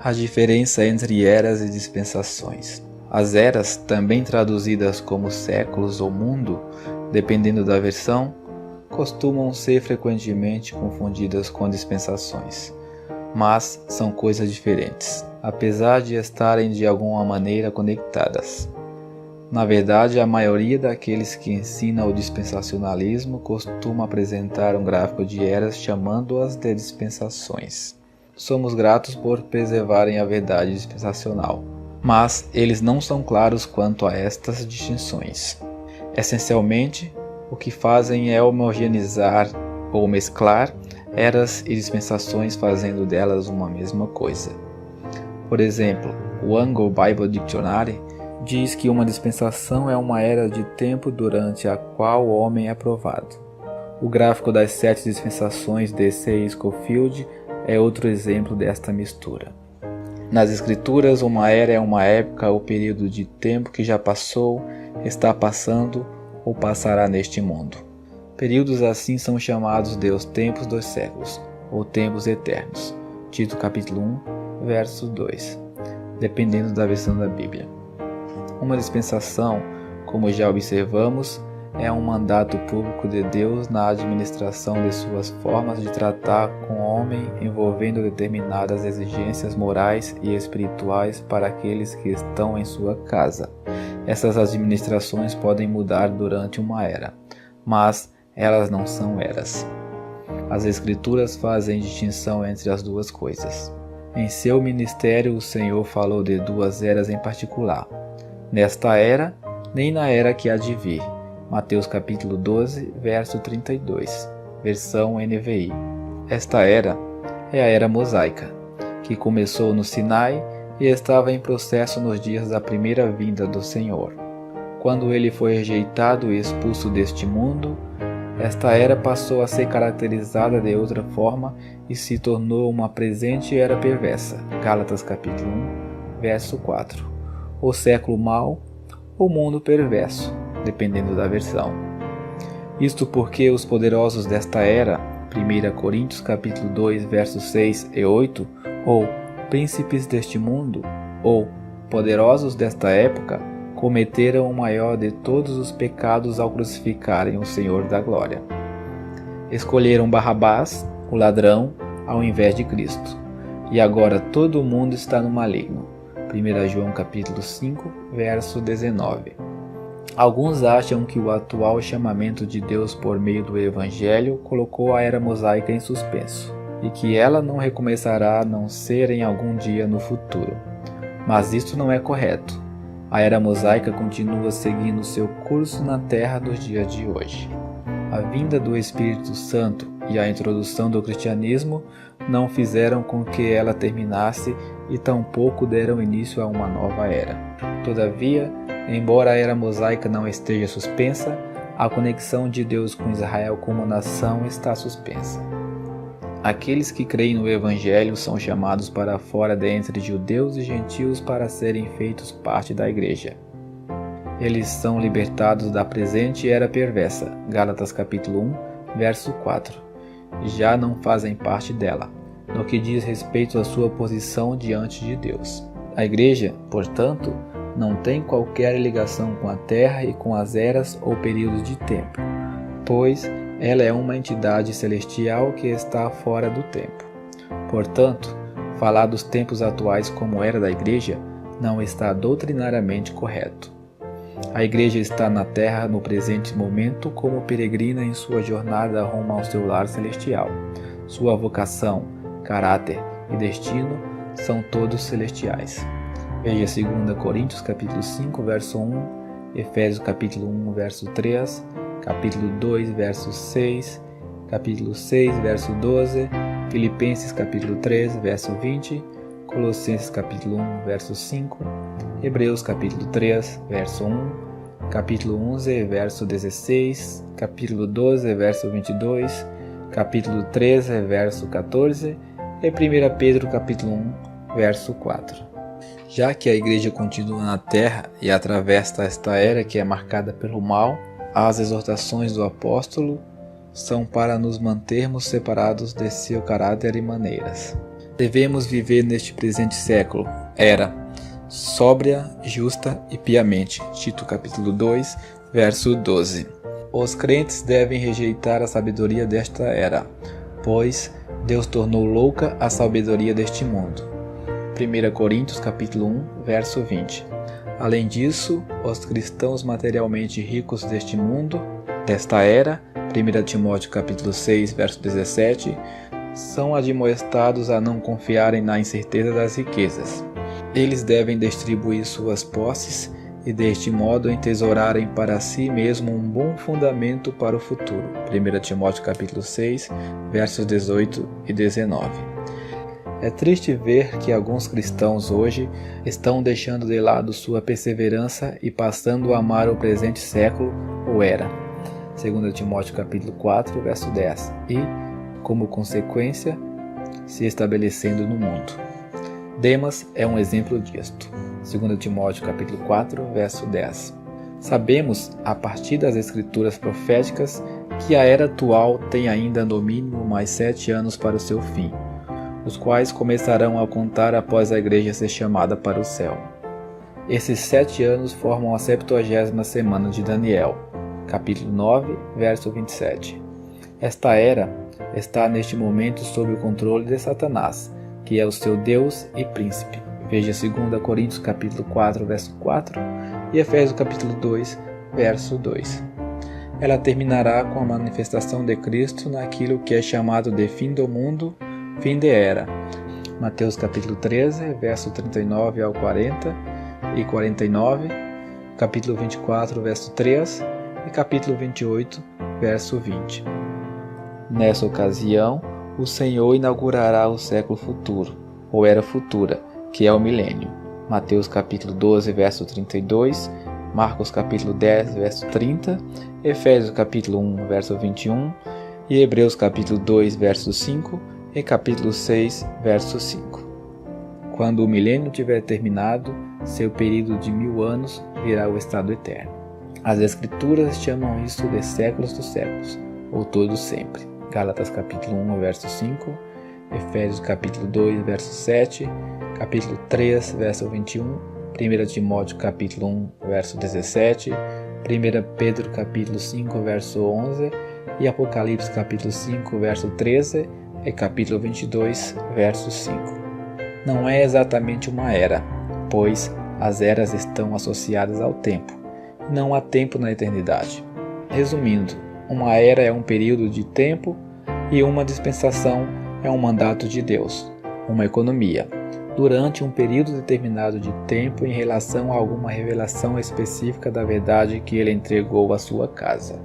A diferença entre eras e dispensações. As eras, também traduzidas como séculos ou mundo, dependendo da versão, costumam ser frequentemente confundidas com dispensações, mas são coisas diferentes, apesar de estarem de alguma maneira conectadas. Na verdade, a maioria daqueles que ensinam o dispensacionalismo costuma apresentar um gráfico de eras chamando-as de dispensações. Somos gratos por preservarem a verdade dispensacional, mas eles não são claros quanto a estas distinções. Essencialmente, o que fazem é homogeneizar ou mesclar eras e dispensações, fazendo delas uma mesma coisa. Por exemplo, o Angle Bible Dictionary diz que uma dispensação é uma era de tempo durante a qual o homem é provado. O gráfico das 7 dispensações de C. Scofield é outro exemplo desta mistura. Nas Escrituras, uma era é uma época ou período de tempo que já passou, está passando ou passará neste mundo. Períodos assim são chamados de os tempos dos séculos, ou tempos eternos. Tito capítulo 1, verso 2, dependendo da versão da Bíblia. Uma dispensação, como já observamos, é um mandato público de Deus na administração de suas formas de tratar com o homem, envolvendo determinadas exigências morais e espirituais para aqueles que estão em sua casa. Essas administrações podem mudar durante uma era, mas elas não são eras. As Escrituras fazem distinção entre as duas coisas. Em seu ministério, o Senhor falou de duas eras em particular: nesta era, nem na era que há de vir. Mateus capítulo 12, verso 32, versão NVI. Esta era é a era mosaica, que começou no Sinai e estava em processo nos dias da primeira vinda do Senhor. Quando ele foi rejeitado e expulso deste mundo, esta era passou a ser caracterizada de outra forma e se tornou uma presente era perversa. Gálatas capítulo 1, verso 4. O século mau, o mundo perverso, dependendo da versão. Isto porque os poderosos desta era, 1 Coríntios capítulo 2, versos 6 e 8, ou príncipes deste mundo, ou poderosos desta época, cometeram o maior de todos os pecados ao crucificarem o Senhor da Glória. Escolheram Barrabás, o ladrão, ao invés de Cristo. E agora todo o mundo está no maligno. 1 João capítulo 5, verso 19. Alguns acham que o atual chamamento de Deus por meio do Evangelho colocou a era mosaica em suspenso, e que ela não recomeçará a não ser em algum dia no futuro. Mas isto não é correto. A era mosaica continua seguindo seu curso na Terra nos dias de hoje. A vinda do Espírito Santo e a introdução do cristianismo não fizeram com que ela terminasse e tampouco deram início a uma nova era. Todavia, embora a era mosaica não esteja suspensa, a conexão de Deus com Israel como nação está suspensa. Aqueles que creem no Evangelho são chamados para fora dentre judeus e gentios para serem feitos parte da igreja. Eles são libertados da presente era perversa, Gálatas capítulo 1, verso 4, e já não fazem parte dela, no que diz respeito à sua posição diante de Deus. A igreja, portanto, não tem qualquer ligação com a terra e com as eras ou períodos de tempo, pois ela é uma entidade celestial que está fora do tempo. Portanto, falar dos tempos atuais como era da igreja não está doutrinariamente correto. A igreja está na terra no presente momento como peregrina em sua jornada rumo ao seu lar celestial. Sua vocação, caráter e destino são todos celestiais. Veja 2 Coríntios capítulo 5, verso 1, Efésios capítulo 1, verso 3, capítulo 2, verso 6, capítulo 6, verso 12, Filipenses capítulo 3, verso 20, Colossenses capítulo 1, verso 5, Hebreus capítulo 3, verso 1, capítulo 11, verso 16, capítulo 12, verso 22, capítulo 13, verso 14 e 1 Pedro capítulo 1, verso 4. Já que a igreja continua na terra e atravessa esta era que é marcada pelo mal, as exortações do apóstolo são para nos mantermos separados de seu caráter e maneiras. devemos viver neste presente século. Era sóbria, justa e piamente. Tito capítulo 2, verso 12. Os crentes devem rejeitar a sabedoria desta era, pois Deus tornou louca a sabedoria deste mundo. 1 Coríntios capítulo 1, verso 20. Além disso, os cristãos materialmente ricos deste mundo, desta era, 1 Timóteo capítulo 6, verso 17, são admoestados a não confiarem na incerteza das riquezas. Eles devem distribuir suas posses e deste modo entesourarem para si mesmo um bom fundamento para o futuro. 1 Timóteo capítulo 6, versos 18 e 19. É triste ver que alguns cristãos hoje estão deixando de lado sua perseverança e passando a amar o presente século, ou era. 2 Timóteo capítulo 4, verso 10. E, como consequência, se estabelecendo no mundo. Demas é um exemplo disto. 2 Timóteo capítulo 4, verso 10. Sabemos, a partir das escrituras proféticas, que a era atual tem ainda no mínimo mais 7 anos para o seu fim, os quais começarão a contar após a igreja ser chamada para o céu. Esses 7 anos formam a 70ª semana de Daniel, capítulo 9, verso 27. Esta era está neste momento sob o controle de Satanás, que é o seu Deus e príncipe. Veja 2 Coríntios capítulo 4, verso 4 e Efésios capítulo 2, verso 2. Ela terminará com a manifestação de Cristo naquilo que é chamado de fim do mundo, fim de era. Mateus capítulo 13, verso 39 ao 40 e 49, capítulo 24, verso 3 e capítulo 28, verso 20. Nessa ocasião, o Senhor inaugurará o século futuro, ou era futura, que é o milênio. Mateus capítulo 12, verso 32, Marcos capítulo 10, verso 30, Efésios capítulo 1, verso 21 e Hebreus capítulo 2, verso 5 e capítulo 6, verso 5. Quando o milênio tiver terminado, seu período de 1000 anos virá o estado eterno. As Escrituras chamam isso de séculos dos séculos, ou todo sempre. Gálatas capítulo 1, verso 5, Efésios capítulo 2, verso 7, capítulo 3, verso 21, 1 Timóteo capítulo 1, verso 17, 1 Pedro capítulo 5, verso 11 e Apocalipse capítulo 5, verso 13 e capítulo 22, verso 5. Não é exatamente uma era, pois as eras estão associadas ao tempo, e não há tempo na eternidade. Resumindo, uma era é um período de tempo e uma dispensação é um mandato de Deus, uma economia, durante um período determinado de tempo em relação a alguma revelação específica da verdade que ele entregou à sua casa.